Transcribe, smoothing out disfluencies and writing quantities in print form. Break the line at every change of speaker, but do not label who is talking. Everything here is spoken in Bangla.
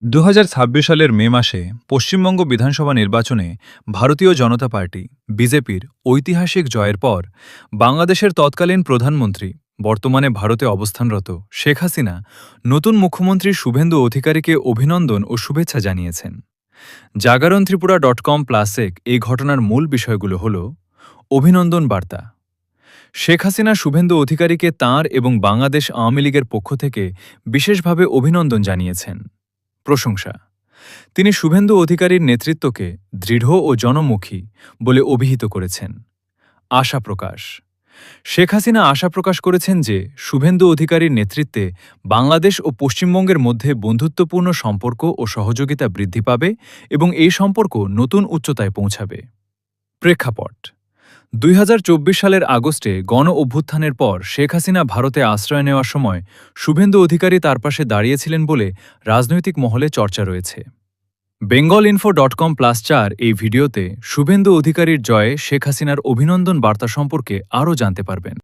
2026 সালের মে মাসে পশ্চিমবঙ্গ বিধানসভা নির্বাচনে ভারতীয় জনতা পার্টি বিজেপির ঐতিহাসিক জয়ের পর বাংলাদেশের তৎকালীন প্রধানমন্ত্রী বর্তমানে ভারতে অবস্থানরত শেখ হাসিনা নতুন মুখ্যমন্ত্রী শুভেন্দু অধিকারীকে অভিনন্দন ও শুভেচ্ছা জানিয়েছেন। জাগরণ ত্রিপুরা .com+এ এই ঘটনার মূল বিষয়গুলো হল অভিনন্দন বার্তা। শেখ হাসিনা শুভেন্দু অধিকারীকে তাঁর এবং বাংলাদেশ আওয়ামী লীগের পক্ষ থেকে বিশেষভাবে অভিনন্দন জানিয়েছেন। প্রশংসা, তিনি শুভেন্দু অধিকারীর নেতৃত্বকে দৃঢ় ও জনমুখী বলে অভিহিত করেছেন। আশা প্রকাশ, শেখ হাসিনা আশা প্রকাশ করেছেন যে শুভেন্দু অধিকারীর নেতৃত্বে বাংলাদেশ ও পশ্চিমবঙ্গের মধ্যে বন্ধুত্বপূর্ণ সম্পর্ক ও সহযোগিতা বৃদ্ধি পাবে এবং এই সম্পর্ক নতুন উচ্চতায় পৌঁছাবে। প্রেক্ষাপট, 2024 সালের আগস্টে গণ অভ্যুত্থানের পর শেখ হাসিনা ভারতে আশ্রয় নেওয়ার সময় শুভেন্দু অধিকারী তার পাশে দাঁড়িয়েছিলেন বলে রাজনৈতিক মহলে চর্চা রয়েছে। bengalinfo.com+4 এই ভিডিওতে শুভেন্দু অধিকারীর জয়ে শেখ হাসিনার অভিনন্দন বার্তা সম্পর্কে আরও জানতে পারবেন।